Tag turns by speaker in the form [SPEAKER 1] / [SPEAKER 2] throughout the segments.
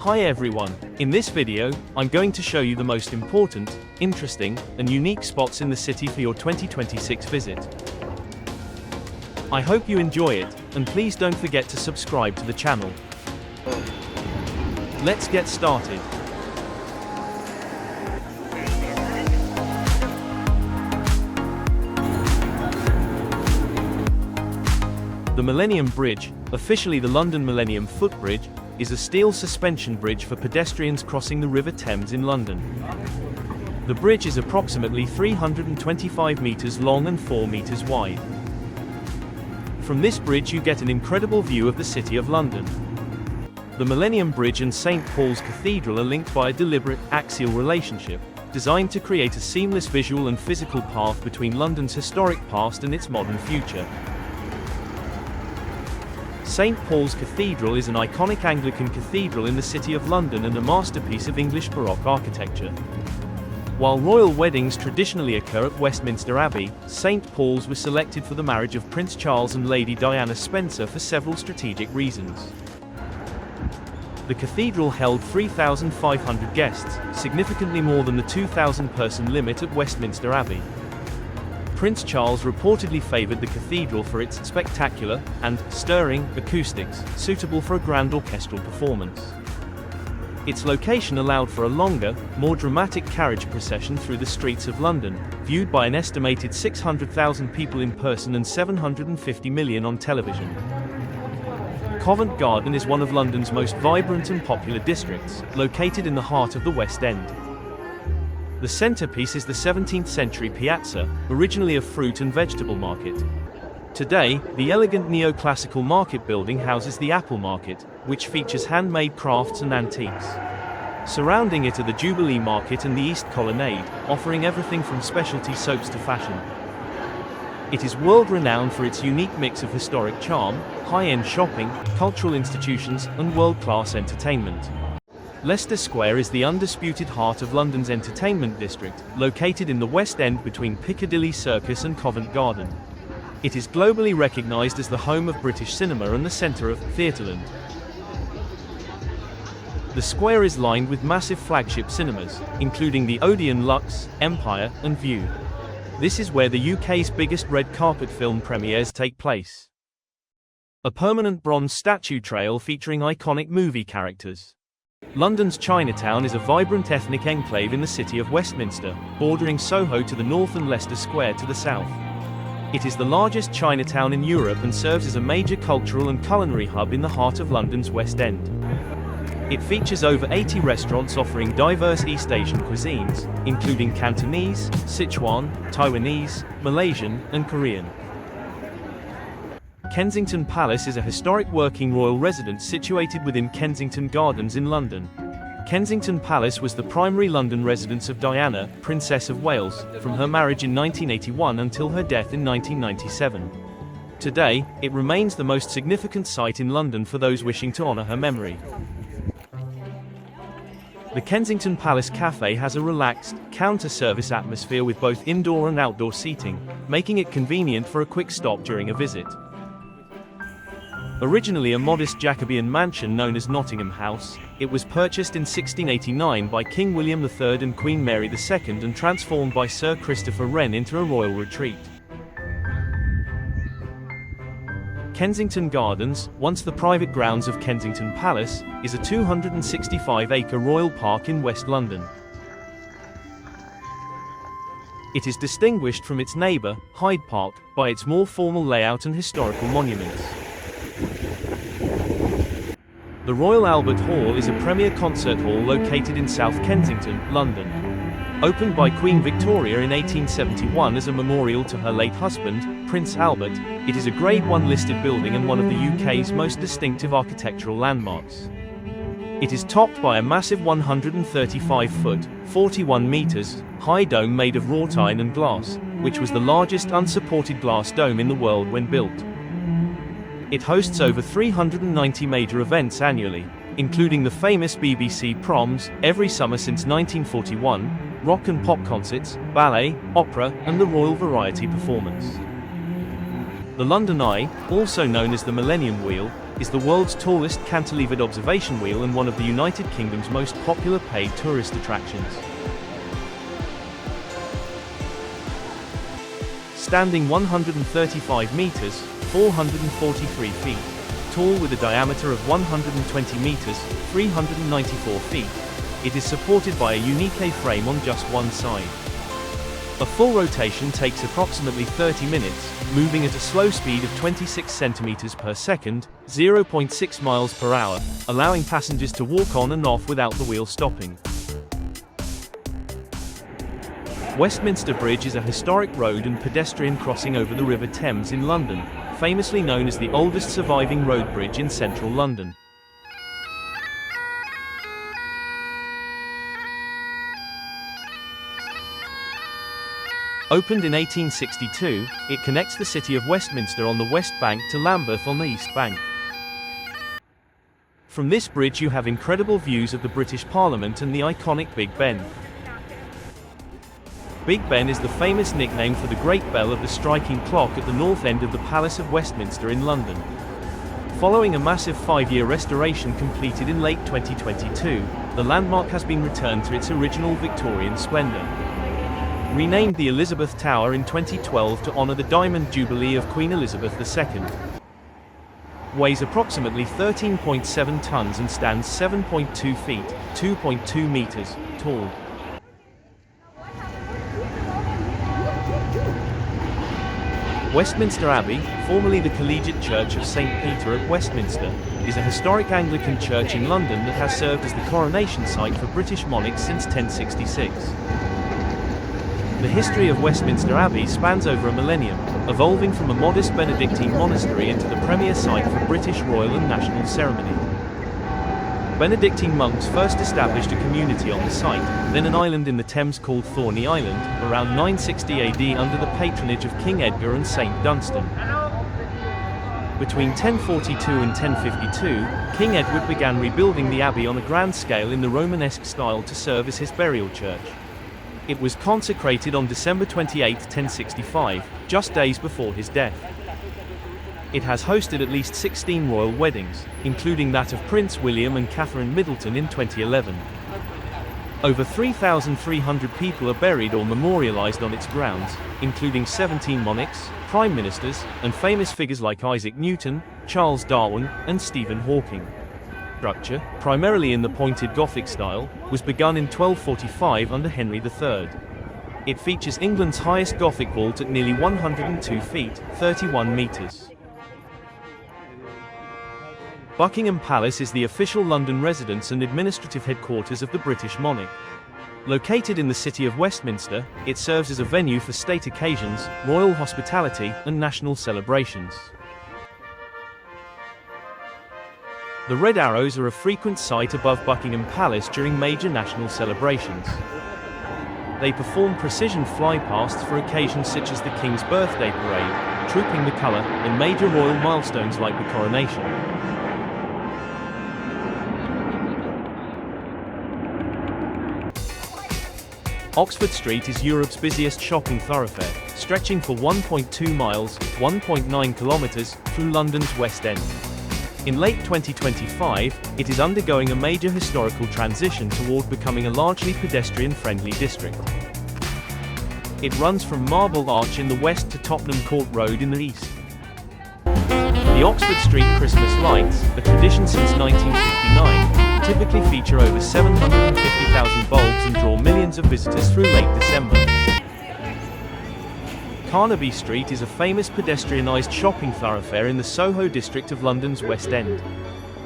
[SPEAKER 1] Hi everyone, in this video, I'm going to show you the most important, interesting, and unique spots in the city for your 2026 visit. I hope you enjoy it, and please don't forget to subscribe to the channel. Let's get started. The Millennium Bridge, officially the London Millennium Footbridge, is a steel suspension bridge for pedestrians crossing the River Thames in London. The bridge is approximately 325 meters long and 4 meters wide. From this bridge you get an incredible view of the City of London. The Millennium Bridge and St. Paul's Cathedral are linked by a deliberate, axial relationship, designed to create a seamless visual and physical path between London's historic past and its modern future. St. Paul's Cathedral is an iconic Anglican cathedral in the City of London and a masterpiece of English Baroque architecture. While royal weddings traditionally occur at Westminster Abbey, St. Paul's was selected for the marriage of Prince Charles and Lady Diana Spencer for several strategic reasons. The cathedral held 3,500 guests, significantly more than the 2,000-person limit at Westminster Abbey. Prince Charles reportedly favoured the cathedral for its spectacular and stirring acoustics, suitable for a grand orchestral performance. Its location allowed for a longer, more dramatic carriage procession through the streets of London, viewed by an estimated 600,000 people in person and 750 million on television. Covent Garden is one of London's most vibrant and popular districts, located in the heart of the West End. The centerpiece is the 17th-century piazza, originally a fruit and vegetable market. Today, the elegant neoclassical market building houses the Apple Market, which features handmade crafts and antiques. Surrounding it are the Jubilee Market and the East Colonnade, offering everything from specialty soaps to fashion. It is world-renowned for its unique mix of historic charm, high-end shopping, cultural institutions, and world-class entertainment. Leicester Square is the undisputed heart of London's entertainment district, located in the West End between Piccadilly Circus and Covent Garden. It is globally recognised as the home of British cinema and the centre of Theatreland. The square is lined with massive flagship cinemas, including the Odeon Lux, Empire, and View. This is where the UK's biggest red carpet film premieres take place. A permanent bronze statue trail featuring iconic movie characters. London's Chinatown is a vibrant ethnic enclave in the city of Westminster, bordering Soho to the north and Leicester Square to the south. It is the largest Chinatown in Europe and serves as a major cultural and culinary hub in the heart of London's West End. It features over 80 restaurants offering diverse East Asian cuisines, including Cantonese, Sichuan, Taiwanese, Malaysian, and Korean. Kensington Palace is a historic working royal residence situated within Kensington Gardens in London. Kensington Palace was the primary London residence of Diana, Princess of Wales, from her marriage in 1981 until her death in 1997. Today, it remains the most significant site in London for those wishing to honour her memory. The Kensington Palace Cafe has a relaxed, counter-service atmosphere with both indoor and outdoor seating, making it convenient for a quick stop during a visit. Originally a modest Jacobean mansion known as Nottingham House, it was purchased in 1689 by King William III and Queen Mary II and transformed by Sir Christopher Wren into a royal retreat. Kensington Gardens, once the private grounds of Kensington Palace, is a 265-acre royal park in West London. It is distinguished from its neighbour, Hyde Park, by its more formal layout and historical monuments. The Royal Albert Hall is a premier concert hall located in South Kensington, London. Opened by Queen Victoria in 1871 as a memorial to her late husband, Prince Albert, it is a Grade 1 listed building and one of the UK's most distinctive architectural landmarks. It is topped by a massive 135-foot, 41 meters, high dome made of wrought iron and glass, which was the largest unsupported glass dome in the world when built. It hosts over 390 major events annually, including the famous BBC Proms, every summer since 1941, rock and pop concerts, ballet, opera, and the Royal Variety Performance. The London Eye, also known as the Millennium Wheel, is the world's tallest cantilevered observation wheel and one of the United Kingdom's most popular paid tourist attractions. Standing 135 meters, 443 feet, tall with a diameter of 120 meters, 394 feet, it is supported by a unique A-frame on just one side. A full rotation takes approximately 30 minutes, moving at a slow speed of 26 centimeters per second, 0.6 miles per hour, allowing passengers to walk on and off without the wheel stopping. Westminster Bridge is a historic road and pedestrian crossing over the River Thames in London, famously known as the oldest surviving road bridge in central London. Opened in 1862, it connects the city of Westminster on the west bank to Lambeth on the east bank. From this bridge you have incredible views of the British Parliament and the iconic Big Ben. Big Ben is the famous nickname for the great bell of the striking clock at the north end of the Palace of Westminster in London. Following a massive 5-year restoration completed in late 2022, the landmark has been returned to its original Victorian splendour. Renamed the Elizabeth Tower in 2012 to honour the Diamond Jubilee of Queen Elizabeth II. Weighs approximately 13.7 tons and stands 7.2 feet, 2.2 meters, tall. Westminster Abbey, formerly the Collegiate Church of St. Peter at Westminster, is a historic Anglican church in London that has served as the coronation site for British monarchs since 1066. The history of Westminster Abbey spans over a millennium, evolving from a modest Benedictine monastery into the premier site for British royal and national ceremony. Benedictine monks first established a community on the site, then an island in the Thames called Thorney Island, around 960 AD under the patronage of King Edgar and St. Dunstan. Between 1042 and 1052, King Edward began rebuilding the abbey on a grand scale in the Romanesque style to serve as his burial church. It was consecrated on December 28, 1065, just days before his death. It has hosted at least 16 royal weddings, including that of Prince William and Catherine Middleton in 2011. Over 3,300 people are buried or memorialized on its grounds, including 17 monarchs, prime ministers, and famous figures like Isaac Newton, Charles Darwin, and Stephen Hawking. Structure, primarily in the pointed Gothic style, was begun in 1245 under Henry III. It features England's highest Gothic vault at nearly 102 feet, 31 meters. Buckingham Palace is the official London residence and administrative headquarters of the British monarch. Located in the city of Westminster, it serves as a venue for state occasions, royal hospitality, and national celebrations. The Red Arrows are a frequent sight above Buckingham Palace during major national celebrations. They perform precision flypasts for occasions such as the King's Birthday Parade, Trooping the Colour, and major royal milestones like the coronation. Oxford Street is Europe's busiest shopping thoroughfare, stretching for 1.2 miles, 1.9 kilometres, through London's West End. In late 2025, it is undergoing a major historical transition toward becoming a largely pedestrian-friendly district. It runs from Marble Arch in the west to Tottenham Court Road in the east. The Oxford Street Christmas lights, a tradition since 1959, typically feature over 750,000 bulbs and draw millions of visitors through late December. Carnaby Street is a famous pedestrianised shopping thoroughfare in the Soho district of London's West End.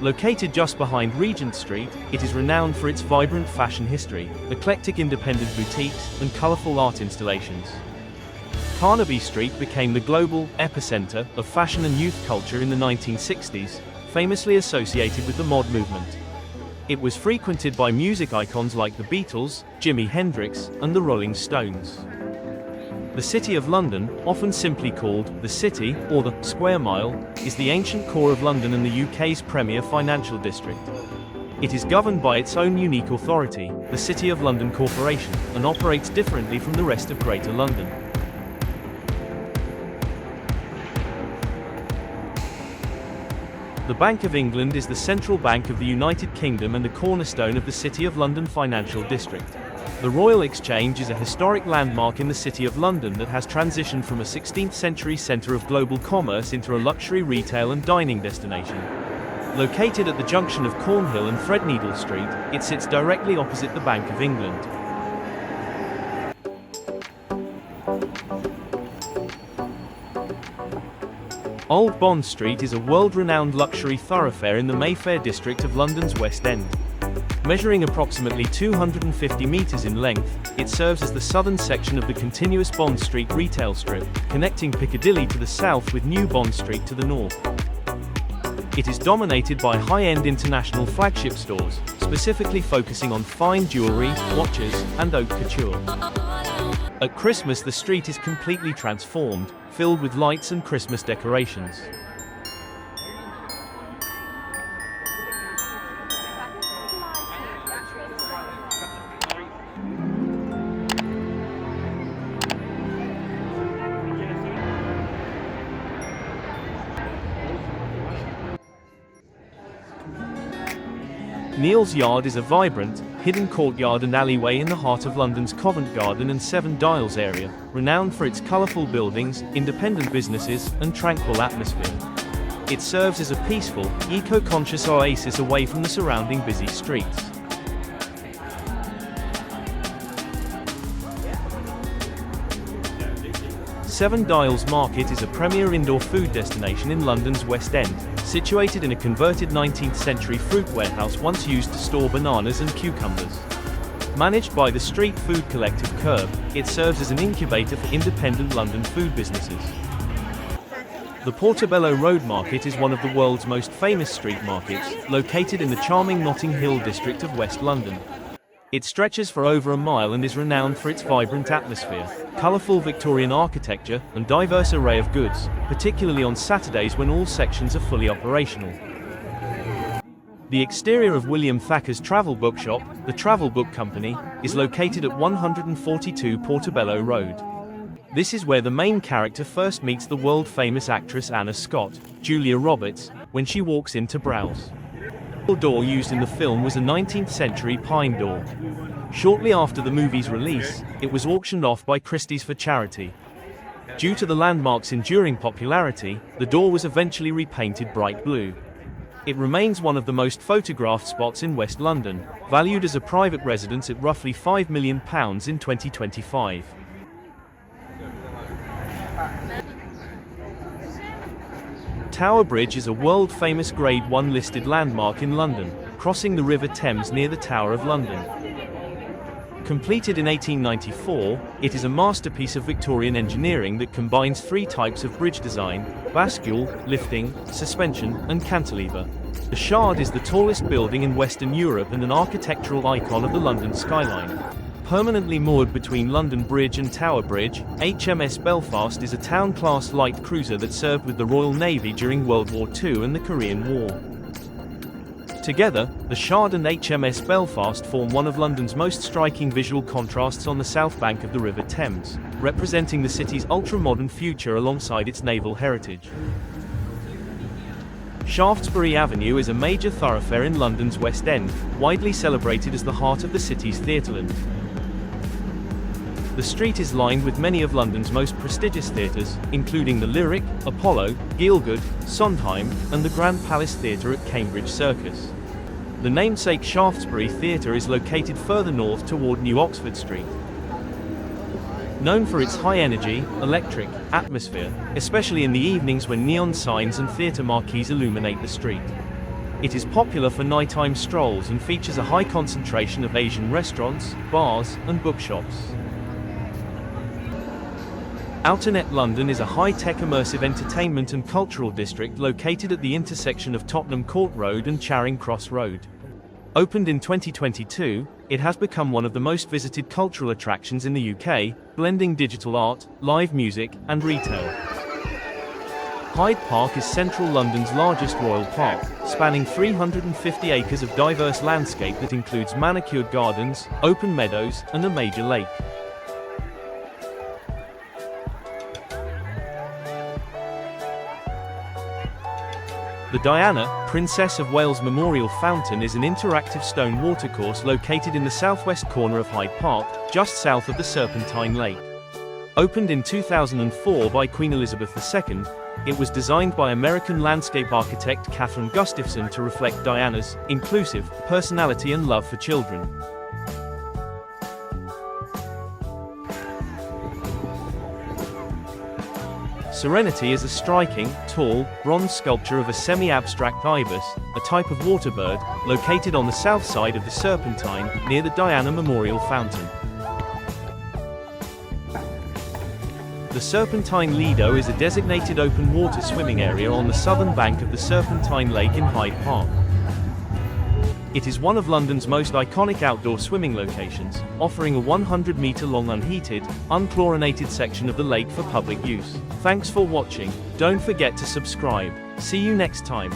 [SPEAKER 1] Located just behind Regent Street, it is renowned for its vibrant fashion history, eclectic independent boutiques, and colourful art installations. Carnaby Street became the global epicentre of fashion and youth culture in the 1960s, famously associated with the mod movement. It was frequented by music icons like the Beatles, Jimi Hendrix, and the Rolling Stones. The City of London, often simply called the City or the Square Mile, is the ancient core of London and the UK's premier financial district. It is governed by its own unique authority, the City of London Corporation, and operates differently from the rest of Greater London. The Bank of England is the central bank of the United Kingdom and the cornerstone of the City of London financial district. The Royal Exchange is a historic landmark in the City of London that has transitioned from a 16th-century centre of global commerce into a luxury retail and dining destination. Located at the junction of Cornhill and Threadneedle Street, it sits directly opposite the Bank of England. Old Bond Street is a world-renowned luxury thoroughfare in the Mayfair district of London's West End. Measuring approximately 250 metres in length, it serves as the southern section of the continuous Bond Street retail strip, connecting Piccadilly to the south with New Bond Street to the north. It is dominated by high-end international flagship stores, specifically focusing on fine jewellery, watches, and haute couture. At Christmas, the street is completely transformed, filled with lights and Christmas decorations. Neal's Yard is a vibrant, hidden courtyard and alleyway in the heart of London's Covent Garden and Seven Dials area, renowned for its colourful buildings, independent businesses, and tranquil atmosphere. It serves as a peaceful, eco-conscious oasis away from the surrounding busy streets. Seven Dials Market is a premier indoor food destination in London's West End, situated in a converted 19th century fruit warehouse once used to store bananas and cucumbers. Managed by the street food collective Curb, it serves as an incubator for independent London food businesses. The Portobello Road Market is one of the world's most famous street markets, located in the charming Notting Hill district of West London. It stretches for over a mile and is renowned for its vibrant atmosphere, colourful Victorian architecture, and diverse array of goods, particularly on Saturdays when all sections are fully operational. The exterior of William Thacker's travel bookshop, the Travel Book Company, is located at 142 Portobello Road. This is where the main character first meets the world-famous actress Anna Scott, Julia Roberts, when she walks in to browse. The door used in the film was a 19th century pine door. Shortly after the movie's release, it was auctioned off by Christie's for charity. Due to the landmark's enduring popularity, the door was eventually repainted bright blue. It remains one of the most photographed spots in West London, valued as a private residence at roughly £5 million in 2025. Tower Bridge is a world-famous Grade 1 listed landmark in London, crossing the River Thames near the Tower of London. Completed in 1894, it is a masterpiece of Victorian engineering that combines three types of bridge design: bascule, lifting, suspension, and cantilever. The Shard is the tallest building in Western Europe and an architectural icon of the London skyline. Permanently moored between London Bridge and Tower Bridge, HMS Belfast is a town-class light cruiser that served with the Royal Navy during World War II and the Korean War. Together, the Shard and HMS Belfast form one of London's most striking visual contrasts on the south bank of the River Thames, representing the city's ultra-modern future alongside its naval heritage. Shaftesbury Avenue is a major thoroughfare in London's West End, widely celebrated as the heart of the city's theatreland. The street is lined with many of London's most prestigious theatres, including the Lyric, Apollo, Gielgud, Sondheim, and the Grand Palace Theatre at Cambridge Circus. The namesake Shaftesbury Theatre is located further north toward New Oxford Street. Known for its high-energy, electric atmosphere, especially in the evenings when neon signs and theatre marquees illuminate the street. It is popular for nighttime strolls and features a high concentration of Asian restaurants, bars, and bookshops. Outernet London is a high-tech immersive entertainment and cultural district located at the intersection of Tottenham Court Road and Charing Cross Road. Opened in 2022, it has become one of the most visited cultural attractions in the UK, blending digital art, live music, and retail. Hyde Park is central London's largest royal park, spanning 350 acres of diverse landscape that includes manicured gardens, open meadows, and a major lake. The Diana, Princess of Wales Memorial Fountain is an interactive stone watercourse located in the southwest corner of Hyde Park, just south of the Serpentine Lake. Opened in 2004 by Queen Elizabeth II, it was designed by American landscape architect Catherine Gustafson to reflect Diana's inclusive personality and love for children. Serenity is a striking, tall, bronze sculpture of a semi-abstract ibis, a type of waterbird, located on the south side of the Serpentine, near the Diana Memorial Fountain. The Serpentine Lido is a designated open water swimming area on the southern bank of the Serpentine Lake in Hyde Park. It is one of London's most iconic outdoor swimming locations, offering a 100-metre-long unheated, unchlorinated section of the lake for public use. Thanks for watching. Don't forget to subscribe. See you next time.